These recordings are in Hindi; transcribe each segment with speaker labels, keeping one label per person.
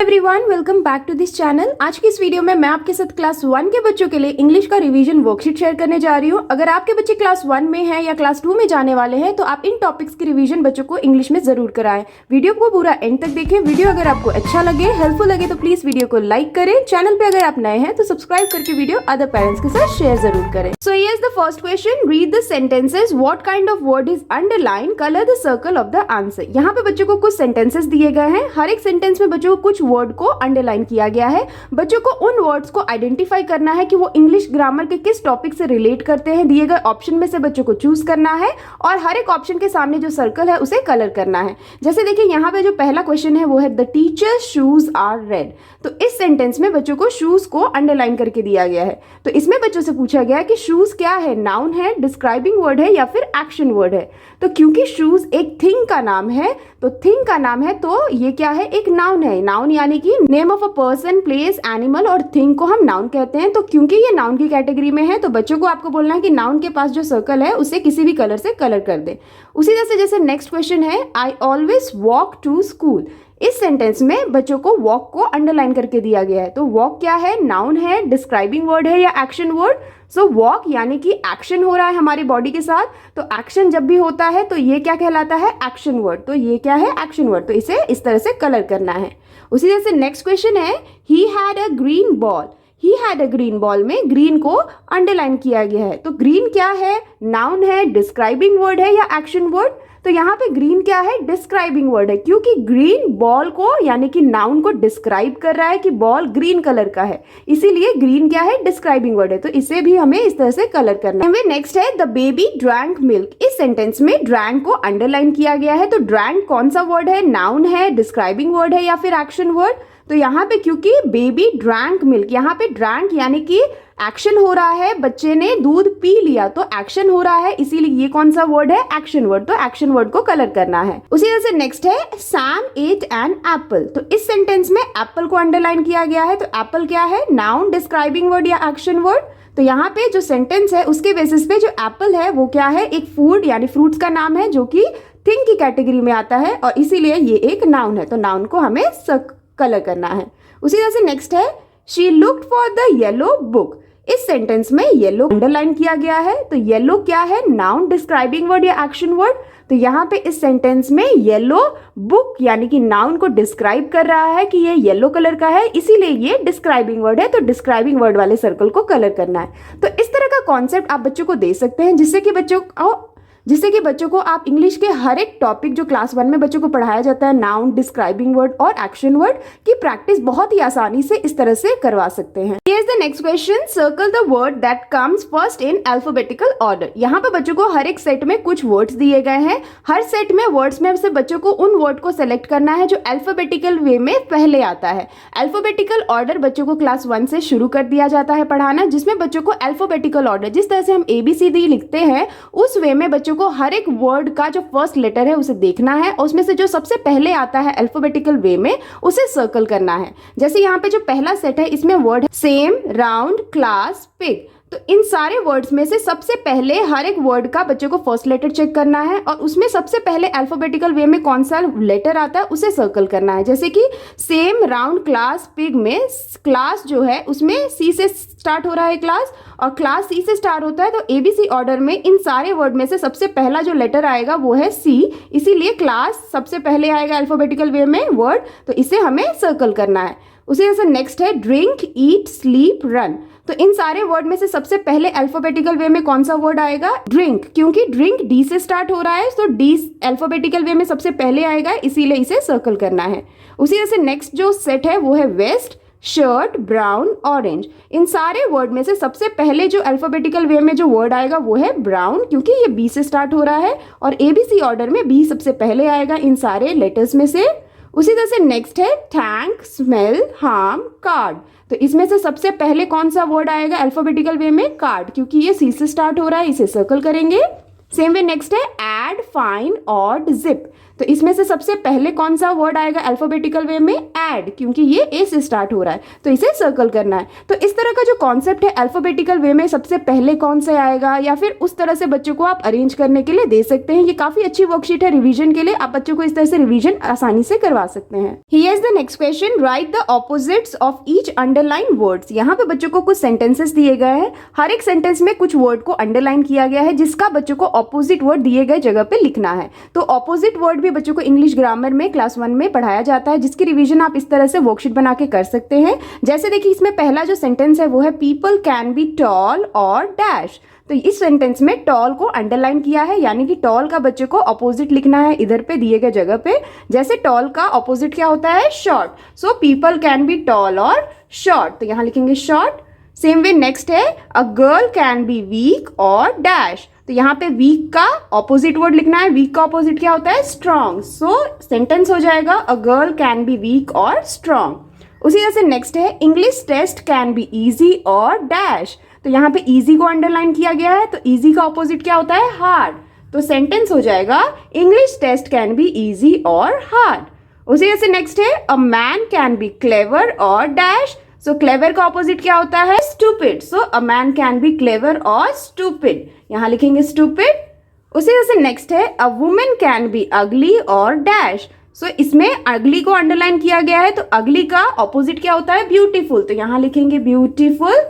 Speaker 1: Everyone, welcome back to this channel. आज की इस वीडियो में मैं आपके साथ क्लास 1 के बच्चों के लिए इंग्लिश का रिवीजन वर्कशीट शेयर करने जा रही हूँ। अगर आपके बच्चे क्लास 1 में हैं या क्लास 2 में जाने वाले हैं तो आप इन टॉपिक्स की रिवीजन बच्चों को इंग्लिश में जरूर कराएं। वीडियो को पूरा एंड तक देखें। वीडियो अगर आपको अच्छा लगे, हेल्पफुल लगे तो प्लीज वीडियो को लाइक करें। चैनल पे अगर आप नए हैं तो सब्सक्राइब करके वीडियो अदर पेरेंट्स के साथ शेयर जरूर करें। So here is the first question, read the sentences, what kind of word is underline, colour the circle of the answer. यहाँ पे बच्चों को कुछ सेंटेंसेस दिए गए हैं। हर एक सेंटेंस में बच्चों को कुछ वर्ड को अंडरलाइन किया गया है। बच्चों को उन वर्ड्स को आइडेंटिफाई करना है कि वो इंग्लिश ग्रामर के किस टॉपिक से रिलेट करते हैं। दिए गए ऑप्शन में से बच्चों को चूज करना है और हर एक ऑप्शन के सामने जो सर्कल है उसे कलर करना है। जैसे देखिए यहाँ पे जो पहला क्वेश्चन है वो है the teachers shoes are red. तो इस सेंटेंस में बच्चों को शूज को अंडरलाइन करके दिया गया है। तो इसमें बच्चों से पूछा गया है कि शूज क्या है, नाउन है, डिस्क्राइबिंग वर्ड है या फिर एक्शन वर्ड है। तो क्योंकि शूज एक थिंग का नाम है, तो थिंग का नाम है तो ये क्या है, एक नाउन है। नाउन यानी कि name of a person, place, animal और थिंग को हम नाउन कहते हैं। तो क्योंकि ये नाउन की कैटेगरी में है तो बच्चों को आपको बोलना है कि नाउन के पास जो सर्कल है उसे किसी भी कलर से कलर कर दे। उसी तरह से जैसे नेक्स्ट क्वेश्चन है, I always walk to school. इस सेंटेंस में बच्चों को वॉक को अंडरलाइन करके दिया गया है। तो वॉक क्या है, नाउन है, डिस्क्राइबिंग वर्ड है या एक्शन वर्ड। सो वॉक यानी कि एक्शन हो रहा है हमारी बॉडी के साथ। तो एक्शन जब भी होता है तो ये क्या कहलाता है, एक्शन वर्ड। तो ये क्या है, एक्शन वर्ड। तो इसे इस तरह से कलर करना है। उसी तरह से नेक्स्ट क्वेश्चन है, he had a green ball. He had a green ball में ग्रीन को अंडरलाइन किया गया है। तो ग्रीन क्या है, नाउन है, डिस्क्राइबिंग वर्ड है या एक्शन वर्ड। तो यहाँ पे ग्रीन क्या है, डिस्क्राइबिंग वर्ड है, क्योंकि ग्रीन बॉल को यानी कि नाउन को डिस्क्राइब कर रहा है कि बॉल ग्रीन कलर का है, इसीलिए ग्रीन क्या है, डिस्क्राइबिंग वर्ड है। तो इसे भी हमें इस तरह से कलर करना है। नेक्स्ट है द बेबी ड्रैंक मिल्क। इस सेंटेंस में ड्रैंक को अंडरलाइन किया गया है। तो ड्रैंक कौन सा वर्ड है, नाउन है, डिस्क्राइबिंग वर्ड है या फिर एक्शन वर्ड। तो यहाँ पे क्योंकि बेबी ड्रैंक मिल्क, यहाँ पे ड्रैंक यानी कि एक्शन हो रहा है, बच्चे ने दूध पी लिया तो एक्शन हो रहा है, इसीलिए ये कौन सा वर्ड है, एक्शन वर्ड। तो एक्शन वर्ड को कलर करना है। उसी तरह से नेक्स्ट है सैम एट एन एप्पल। तो इस सेंटेंस में एप्पल को अंडरलाइन किया गया है। तो एप्पल क्या है, नाउन, डिस्क्राइबिंग वर्ड या एक्शन वर्ड। तो यहाँ पे जो सेंटेंस है उसके बेसिस पे जो एप्पल है वो क्या है, एक फूड यानी फ्रूट्स का नाम है जो कि थिंग की कैटेगरी में आता है और इसीलिए ये एक नाउन है। तो नाउन को हमें कलर करना है। उसी तरह से नेक्स्ट है she looked for the yellow book. इस सेंटेंस में येलो अंडरलाइन किया गया है। तो येलो क्या है, नाउन, डिस्क्राइबिंग वर्ड या एक्शन वर्ड। तो यहाँ पे इस सेंटेंस में येलो बुक यानी कि नाउन को डिस्क्राइब कर रहा है कि ये येलो कलर का है, इसीलिए ये डिस्क्राइबिंग वर्ड है। तो डिस्क्राइबिंग वर्ड वाले सर्कल को कलर करना है। तो इस तरह का कॉन्सेप्ट आप बच्चों को दे सकते हैं जिससे कि बच्चों को आप इंग्लिश के हर एक टॉपिक जो क्लास 1 में बच्चों को पढ़ाया जाता है, नाउन, डिस्क्राइबिंग वर्ड और एक्शन वर्ड की प्रैक्टिस बहुत ही आसानी से इस तरह से करवा सकते हैं। Here is the next question, circle the word that comes first in alphabetical order। यहाँ पे बच्चों को हर एक सेट में कुछ वर्ड्स दिए गए हैं। हर सेट में वर्ड्स में से बच्चों को उन वर्ड को सेलेक्ट करना है जो अल्फाबेटिकल वे में पहले आता है। अल्फाबेटिकल ऑर्डर बच्चों को क्लास 1 से शुरू कर दिया जाता है पढ़ाना, जिसमें बच्चों को अल्फाबेटिकल ऑर्डर, जिस तरह से हम ABCD लिखते हैं उस वे में बच्चों को हर एक वर्ड का जो फर्स्ट लेटर है उसे देखना है और उसमें से जो सबसे पहले आता है अल्फाबेटिकल वे में उसे सर्कल करना है। जैसे यहाँ पे जो पहला सेट है इसमें वर्ड है सेम, राउंड, क्लास, पिग। तो इन सारे वर्ड्स में से सबसे पहले हर एक वर्ड का बच्चों को फर्स्ट लेटर चेक करना है और उसमें सबसे पहले अल्फाबेटिकल वे में कौन सा लेटर आता है उसे सर्कल करना है। जैसे कि सेम, राउंड, क्लास, पिग में क्लास जो है उसमें C से स्टार्ट हो रहा है क्लास, और क्लास C से स्टार्ट होता है। तो ABC ऑर्डर में इन सारे वर्ड में से सबसे पहला जो लेटर आएगा वो है C, इसीलिए क्लास सबसे पहले आएगा अल्फाबेटिकल वे में वर्ड। तो इसे हमें सर्कल करना है। उसी तरह से नेक्स्ट है ड्रिंक, ईट, स्लीप, रन। तो इन सारे वर्ड में से सबसे पहले अल्फाबेटिकल वे में कौन सा वर्ड आएगा, ड्रिंक, क्योंकि ड्रिंक D से स्टार्ट हो रहा है तो D अल्फाबेटिकल वे में सबसे पहले आएगा, इसीलिए इसे सर्कल करना है। उसी तरह से नेक्स्ट जो सेट है वो है वेस्ट, शर्ट, ब्राउन, ऑरेंज। इन सारे वर्ड में से सबसे पहले जो अल्फाबेटिकल वे में जो वर्ड आएगा वो है ब्राउन, क्योंकि ये B से स्टार्ट हो रहा है और ABC ऑर्डर में B सबसे पहले आएगा इन सारे लेटर्स में से। उसी तरह से नेक्स्ट है थैंक, स्मेल, हार्म, कार्ड। तो इसमें से सबसे पहले कौन सा वर्ड आएगा अल्फाबेटिकल वे में, कार्ड, क्योंकि ये C से स्टार्ट हो रहा है, इसे सर्कल करेंगे। सेम वे नेक्स्ट है ऐड, फाइंड, ऑड, जिप। तो इसमें से सबसे पहले कौन सा वर्ड आएगा अल्फाबेटिकल वे में? ऐड, क्योंकि ये ए से स्टार्ट हो रहा है, तो इसे सर्कल करना है। तो इस तरह का जो कॉन्सेप्ट है अल्फाबेटिकल वे में सबसे पहले कौन सा आएगा, या फिर उस तरह से बच्चों को आप अरेंज करने के लिए दे सकते हैं। ये काफी अच्छी वर्कशीट है रिवीजन के लिए, आप बच्चों को इस तरह से रिवीजन आसानी से करवा सकते हैं। Here is the next question, right the opposites of each underline words. यहाँ पे बच्चों को कुछ सेंटेंसेस दिए गए हैं, हर एक सेंटेंस में कुछ वर्ड को अंडरलाइन किया गया है जिसका बच्चों को ऑपोजिट वर्ड दिए गए जगह पे लिखना है। तो ऑपोजिट वर्ड भी बच्चों को इंग्लिश ग्रामर में क्लास 1 में पढ़ाया जाता है, जिसकी रिवीजन आप इस तरह से वर्कशीट बना के कर सकते हैं। जैसे देखिए इसमें पहला जो सेंटेंस है वो है पीपल कैन बी टॉल और डैश। तो इस सेंटेंस में टॉल को अंडरलाइन किया है, यानी कि टॉल का बच्चे को ऑपोजिट लिखना है इधर पे दिए गए जगह पे। जैसे टॉल का ऑपोजिट क्या होता है? Short. So people can be toll और शॉर्ट, तो यहां लिखेंगे शॉर्ट। सेम वे नेक्स्ट है अ गर्ल कैन बी वीक और डैश। तो यहाँ पे वीक का ऑपोजिट वर्ड लिखना है, वीक का ऑपोजिट क्या होता है? स्ट्रॉन्ग। सो सेंटेंस हो जाएगा a girl can be weak और स्ट्रॉन्ग। उसी तरह से नेक्स्ट है English test can be easy और डैश। तो यहाँ पे इजी को अंडरलाइन किया गया है, तो इजी का ऑपोजिट क्या होता है? हार्ड। तो सेंटेंस हो जाएगा English test can be easy और हार्ड। उसी तरह से नेक्स्ट है a man can be clever और डैश। सो क्लेवर का ऑपोजिट क्या होता है? Stupid. So a man can be clever और स्टूपिड, यहां लिखेंगे स्टूपिड। उसी तरह से नेक्स्ट है अ वुमेन कैन बी अगली और डैश। सो इसमें अगली को अंडरलाइन किया गया है, तो अगली का ऑपोजिट क्या होता है? ब्यूटीफुल। तो यहां लिखेंगे ब्यूटीफुल।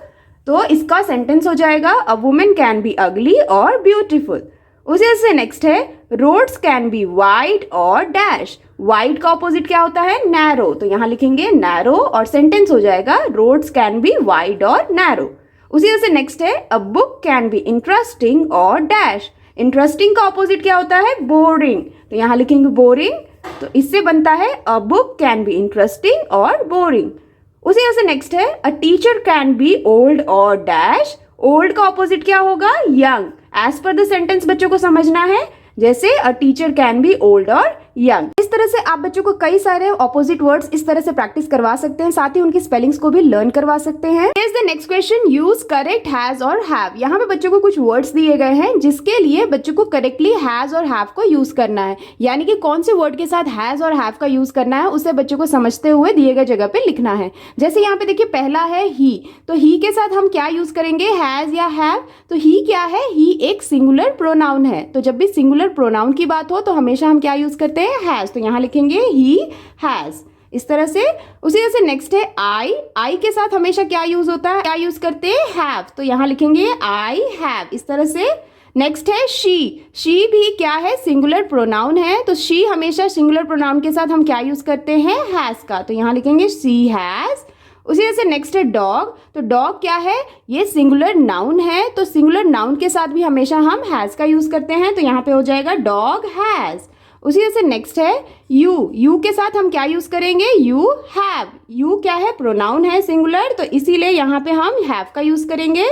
Speaker 1: तो इसका सेंटेंस हो जाएगा अ वुमेन कैन बी अगली और ब्यूटीफुल। उसी तरह से नेक्स्ट है रोड्स कैन बी वाइड और डैश। वाइड का ऑपोजिट क्या होता है? नैरो। तो यहां लिखेंगे नैरो और सेंटेंस हो जाएगा रोड्स कैन बी वाइड और नैरो। उसी तरह से नेक्स्ट है a book can be interesting और डैश। इंटरेस्टिंग का ऑपोजिट क्या होता है? बोरिंग। तो यहां लिखेंगे बोरिंग। तो इससे बनता है a book can be interesting और बोरिंग। उसी तरह से नेक्स्ट है a teacher can be old और डैश। ओल्ड का ऑपोजिट क्या होगा? Young. As per the sentence बच्चों को समझना है, जैसे a teacher can be old और यंग। इस तरह से आप बच्चों को कई सारे ऑपोजिट वर्ड्स इस तरह से प्रैक्टिस करवा सकते हैं, साथ ही उनकी स्पेलिंग्स को भी लर्न करवा सकते हैं। Here's the next question, use correct has और have। यहाँ पे बच्चों को कुछ वर्ड्स दिए गए हैं जिसके लिए बच्चों को करेक्टली has और have को यूज करना है, यानी कि कौन से वर्ड के साथ has और have का यूज करना है उसे बच्चों को समझते हुए दिए गए जगह पे लिखना है। जैसे यहाँ पे देखिए पहला है ही, तो ही के साथ हम क्या यूज करेंगे? has या have। तो ही क्या है? ही एक सिंगुलर प्रोनाउन है, तो जब भी सिंगुलर प्रोनाउन की बात हो तो हमेशा हम क्या यूज करते हैं? हैज। तो यहां लिखेंगे ही हैज, इस तरह से। उसी तरह से नेक्स्ट है आई के साथ हमेशा क्या यूज होता है? क्या यूज करते हैं? हैव। तो यहां लिखेंगे आई हैव, इस तरह से। नेक्स्ट है शी भी क्या है? सिंगुलर प्रोनाउन है, तो शी हमेशा सिंगुलर प्रोनाउन के साथ हम क्या यूज करते हैं? हैज का। तो यहां लिखेंगे शी हैज। उसी तरह से नेक्स्ट है डॉग। तो डॉग क्या है? ये सिंगुलर नाउन है, तो सिंगुलर नाउन के साथ भी हमेशा हम हैज का यूज करते हैं, तो यहाँ पे हो जाएगा डॉग हैज। उसी तरह से नेक्स्ट है यू के साथ हम क्या यूज करेंगे? You have. यू क्या है? प्रोनाउन है सिंगुलर, तो इसीलिए यहाँ पे हम हैव का यूज करेंगे।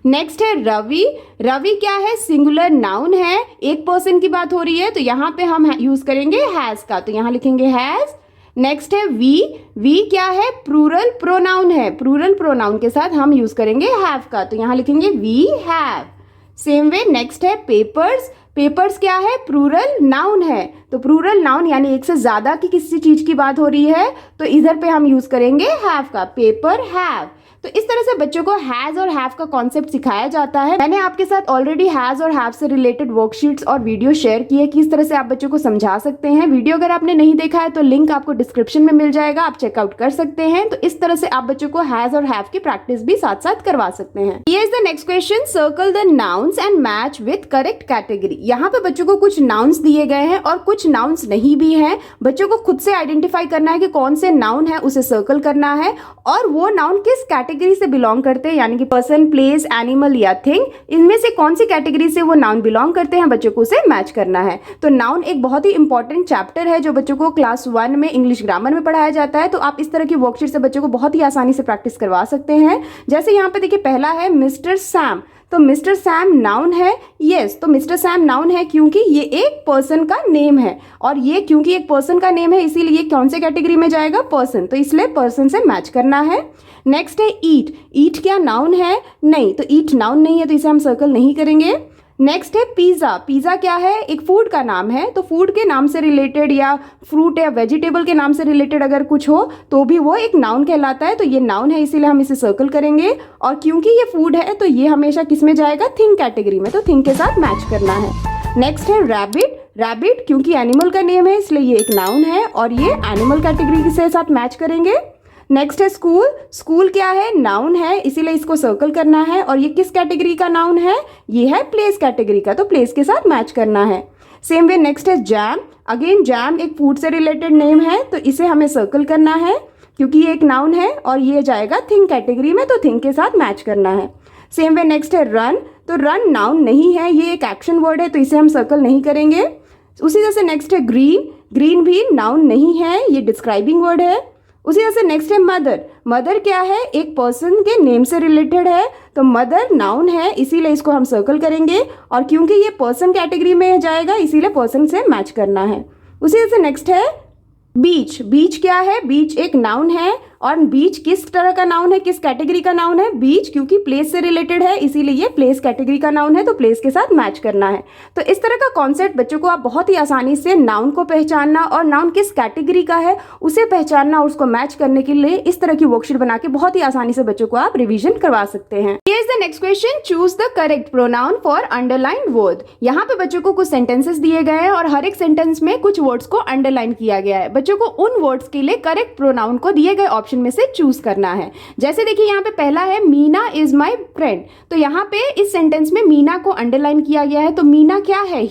Speaker 1: नेक्स्ट है रवि। रवि क्या है? सिंगुलर नाउन है, एक पर्सन की बात हो रही है, तो यहाँ पे हम यूज करेंगे हैज का, तो यहाँ लिखेंगे हैज। नेक्स्ट है वी क्या है? प्लूरल प्रोनाउन है, प्लूरल प्रोनाउन के साथ हम यूज करेंगे हैव का, तो यहाँ लिखेंगे we have. Same way next है पेपर्स। पेपर्स क्या है? प्लूरल नाउन है, तो प्लूरल नाउन यानी एक से ज्यादा की किसी चीज की बात हो रही है, तो इधर पे हम यूज करेंगे हैव का, पेपर हैव। तो इस तरह से बच्चों को हैज और हैव का कॉन्सेप्ट सिखाया जाता है। मैंने आपके साथ ऑलरेडी हैज और हैव से रिलेटेड वर्कशीट्स और वीडियो शेयर की है कि इस तरह से आप बच्चों को समझा सकते हैं। वीडियो अगर आपने नहीं देखा है तो लिंक आपको डिस्क्रिप्शन में मिल जाएगा, आप चेकआउट कर सकते हैं। तो इस तरह से आप बच्चों को हैज और हैव की प्रैक्टिस भी साथ साथ करवा सकते हैं। Here is the next question, circle the nouns and match with correct category. यहाँ पे बच्चों को कुछ नाउन्स दिए गए हैं और कुछ नाउन्स नहीं भी हैं। बच्चों को खुद से आइडेंटिफाई करना है कि कौन से नाउन है, उसे सर्कल करना है और वो नाउन किस कैटेगरी से बिलोंग करते हैं, यानी कि पर्सन, प्लेस, एनिमल या थिंग, इनमें से कौन सी कैटेगरी से वो नाउन बिलोंग करते हैं, बच्चों को उसे मैच करना है। तो नाउन एक बहुत ही इंपॉर्टेंट चैप्टर है जो बच्चों को क्लास 1 में इंग्लिश ग्रामर में पढ़ाया जाता है। तो आप इस तरह की वर्कशीट से बच्चों को बहुत ही आसानी से प्रैक्टिस करवा सकते हैं। जैसे यहाँ पे देखिए पहला है मिस्टर सैम। तो मिस्टर सैम नाउन है, यस। तो मिस्टर सैम नाउन है क्योंकि ये एक पर्सन का नेम है, और ये क्योंकि एक पर्सन का नेम है इसीलिए कौन से कैटेगरी में जाएगा? पर्सन, तो इसलिए पर्सन से मैच करना है। नेक्स्ट है ईट। ईट क्या नाउन है? नहीं, तो ईट नाउन नहीं है, तो इसे हम सर्कल नहीं करेंगे। नेक्स्ट है पिज़्ज़ा। पिज़्ज़ा क्या है? एक फूड का नाम है। तो फूड के नाम से रिलेटेड या फ्रूट या वेजिटेबल के नाम से रिलेटेड अगर कुछ हो तो भी वो एक नाउन कहलाता है। तो ये नाउन है, इसीलिए हम इसे सर्कल करेंगे। और क्योंकि ये फूड है तो ये हमेशा किस में जाएगा? थिंग कैटेगरी में। तो थिंग के साथ मैच करना है। नेक्स्ट है रैबिट। रैबिट क्योंकि एनिमल का नेम है इसलिए ये एक नाउन है और ये एनिमल कैटेगरी के साथ मैच करेंगे। नेक्स्ट है स्कूल। स्कूल क्या है? नाउन है, इसीलिए इसको सर्कल करना है। और ये किस कैटेगरी का नाउन है? ये है प्लेस कैटेगरी का, तो प्लेस के साथ मैच करना है। सेम वे नेक्स्ट है जैम। अगेन जैम एक फूड से रिलेटेड नेम है, तो इसे हमें सर्कल करना है क्योंकि ये एक नाउन है और ये जाएगा थिंग कैटेगरी में, तो थिंग के साथ मैच करना है। सेम वे नेक्स्ट है रन। तो रन नाउन नहीं है, ये एक एक्शन वर्ड है, तो इसे हम सर्कल नहीं करेंगे। उसी तरह से नेक्स्ट है ग्रीन। ग्रीन भी नाउन नहीं है, ये डिस्क्राइबिंग वर्ड है। उसी तरह से नेक्स्ट है मदर। मदर क्या है? एक पर्सन के नेम से रिलेटेड है, तो मदर नाउन है, इसीलिए इसको हम सर्कल करेंगे। और क्योंकि ये पर्सन कैटेगरी में जाएगा इसीलिए पर्सन से मैच करना है। उसी तरह से नेक्स्ट है बीच। बीच क्या है? बीच एक नाउन है। और बीच किस तरह का नाउन है, किस कैटेगरी का नाउन है? बीच क्योंकि प्लेस से रिलेटेड है इसीलिए ये प्लेस कैटेगरी का नाउन है, तो प्लेस के साथ मैच करना है। तो इस तरह का कॉन्सेप्ट बच्चों को आप बहुत ही आसानी से नाउन को पहचानना और नाउन किस कैटेगरी का है उसे पहचानना और उसको मैच करने के लिए इस तरह की वर्कशीट बना के बहुत ही आसानी से बच्चों को आप रिविजन करवा सकते हैं। Here is the next question, choose the correct pronoun for underline word. यहाँ पे बच्चों को कुछ सेंटेंसेस दिए गए हैं और हर एक सेंटेंस में कुछ वर्ड्स को अंडरलाइन किया गया है। बच्चों को उन वर्ड्स के लिए करेक्ट प्रोनाउन को दिए गए ऑप्शन में से चूज करना है। जैसे देखिए यहाँ पे पहला है मीना इज माई फ्रेंड। तो यहाँ पे इस सेंटेंस में मीना को अंडरलाइन किया गया है। तो मीना क्या है?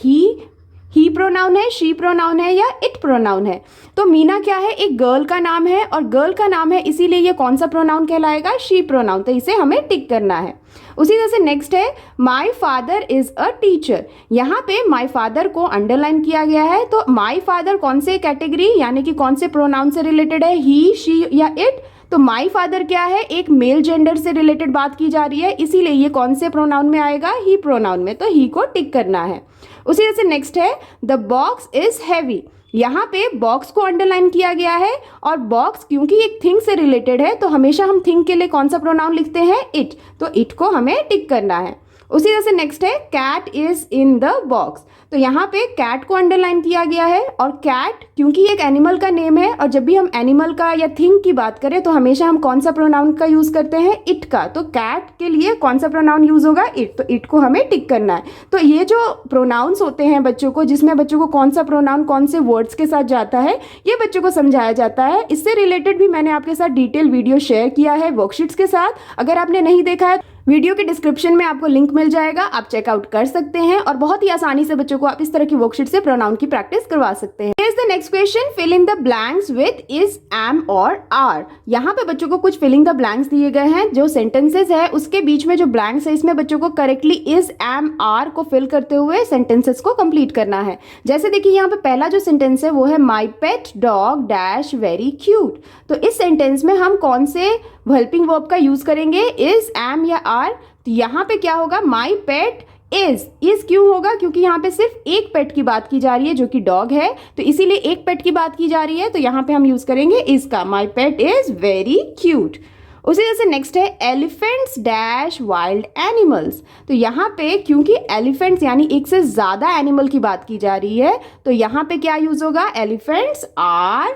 Speaker 1: ही प्रोनाउन है, शी प्रोनाउन है या इट प्रोनाउन है? तो मीना क्या है? एक गर्ल का नाम है और गर्ल का नाम है इसीलिए ये कौन सा प्रोनाउन कहलाएगा? She pronoun. तो इसे हमें टिक करना है। उसी तरह से नेक्स्ट है my father is a teacher. यहाँ पे माई फादर को अंडरलाइन किया गया है। तो माई फादर कौन से कैटेगरी यानी कि कौन से प्रोनाउन से रिलेटेड है? ही, शी या इट? तो माई फादर क्या है? एक मेल जेंडर से रिलेटेड बात की जा रही है, इसीलिए ये कौन से प्रोनाउन में आएगा? ही प्रोनाउन में। तो ही को टिक करना है। उसी तरह से नेक्स्ट है द बॉक्स इज हैवी। यहाँ पे बॉक्स को अंडरलाइन किया गया है और बॉक्स क्योंकि एक थिंग से रिलेटेड है तो हमेशा हम थिंग के लिए कौन सा प्रोनाउन लिखते हैं? इट। तो इट को हमें टिक करना है। उसी तरह से नेक्स्ट है cat is in the box. तो यहाँ पे कैट को अंडरलाइन किया गया है और कैट क्योंकि एक एनिमल का नेम है और जब भी हम एनिमल का या थिंग की बात करें तो हमेशा हम कौन सा प्रोनाउन का यूज करते हैं? इट का। तो कैट के लिए कौन सा प्रोनाउन यूज होगा? इट। तो इट को हमें टिक करना है। तो ये जो प्रोनाउंस होते हैं बच्चों को, जिसमें बच्चों को कौन सा प्रोनाउन कौन से वर्ड्स के साथ जाता है ये बच्चों को समझाया जाता है। इससे रिलेटेड भी मैंने आपके साथ डिटेल वीडियो शेयर किया है वर्कशीट्स के साथ। अगर आपने नहीं देखा है वीडियो के डिस्क्रिप्शन में आपको लिंक मिल जाएगा, आप चेकआउट कर सकते हैं और बहुत ही आसानी से बच्चों को आप इस तरह की वर्कशीट से प्रोनाउन की प्रैक्टिस करवा सकते हैं। Here's the next question, fill in the blanks with is, am और are। यहाँ पे बच्चों को कुछ फिलिंग द ब्लैंक्स दिए गए हैं। जो सेंटेंसेस है उसके बीच में जो ब्लैंक्स है इसमें बच्चों को करेक्टली इज, एम, आर को फिल करते हुए सेंटेंसेस को कंप्लीट करना है। जैसे देखिए यहाँ पे पहला जो सेंटेंस है वो है my pet dog dash very cute. तो इस सेंटेंस में हम कौन से हेल्पिंग वर्ब का यूज करेंगे? इज, एम या आर? तो यहाँ पे क्या होगा? माई पेट इज क्यों होगा? क्योंकि यहाँ पे सिर्फ एक पेट की बात की जा रही है जो कि डॉग है, तो इसीलिए एक पेट की बात की जा रही है, तो यहाँ पे हम यूज करेंगे इज का। माई पेट इज वेरी क्यूट। उसी तरह से नेक्स्ट है एलिफेंट्स डैश वाइल्ड एनिमल्स। तो यहाँ पे क्योंकि एलिफेंट्स यानी एक से ज्यादा एनिमल की बात की जा रही है तो यहाँ पे क्या यूज होगा? Elephants are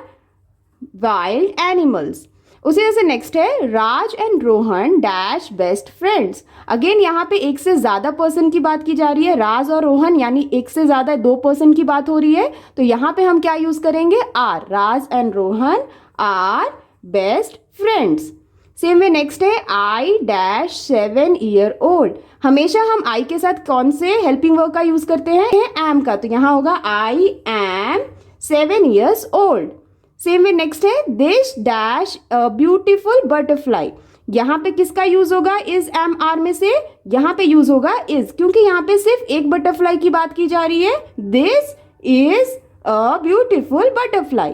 Speaker 1: wild animals. उसी तरह से नेक्स्ट है Raj and Rohan dash best friends. Again यहाँ पे एक से ज्यादा पर्सन की बात की जा रही है, राज और रोहन यानी एक से ज्यादा दो पर्सन की बात हो रही है, तो यहाँ पे हम क्या यूज करेंगे? Are. Raj and Rohan are best friends. Same way next है आई डैश 7 ईयर ओल्ड। हमेशा हम आई के साथ कौन से हेल्पिंग वर्ब का यूज करते हैं? एम का। तो यहाँ होगा I am 7 years old. Same way next है दिस डैश ब्यूटीफुल बटरफ्लाई। यहाँ पे किसका यूज होगा? इज, एम, आर में से यहाँ पे यूज होगा इज, क्योंकि यहाँ पे सिर्फ एक बटरफ्लाई की बात की जा रही है। This is a beautiful butterfly.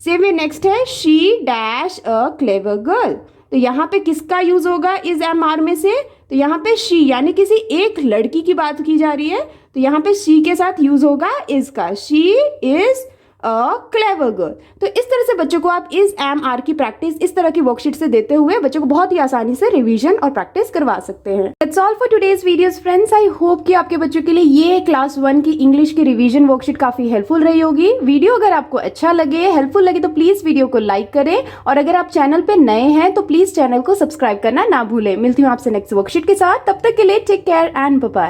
Speaker 1: Same way next है she dash a clever girl. तो यहाँ पे किसका यूज होगा? इज, एम, आर में से? तो यहाँ पे शी यानी किसी एक लड़की की बात की जा रही है, तो यहाँ पे शी के साथ यूज होगा इज का। She is a clever girl. तो इस तरह से बच्चों को आप इज, एम, आर की प्रैक्टिस इस तरह की वर्कशीट से देते हुए बच्चों को बहुत ही आसानी से रिवीजन और प्रैक्टिस करवा सकते हैं। That's all for today's videos friends. I hope कि आपके बच्चों के लिए ये क्लास 1 की इंग्लिश की रिवीजन वर्कशीट काफी हेल्पफुल रही होगी। वीडियो अगर आपको अच्छा लगे, हेल्पफुल लगे तो प्लीज वीडियो को लाइक करें और अगर आप चैनल पे नए हैं तो प्लीज चैनल को सब्सक्राइब करना ना भूलें। मिलती हूँ आपसे नेक्स्ट वर्कशीट के साथ, तब तक के लिए take care and bye bye.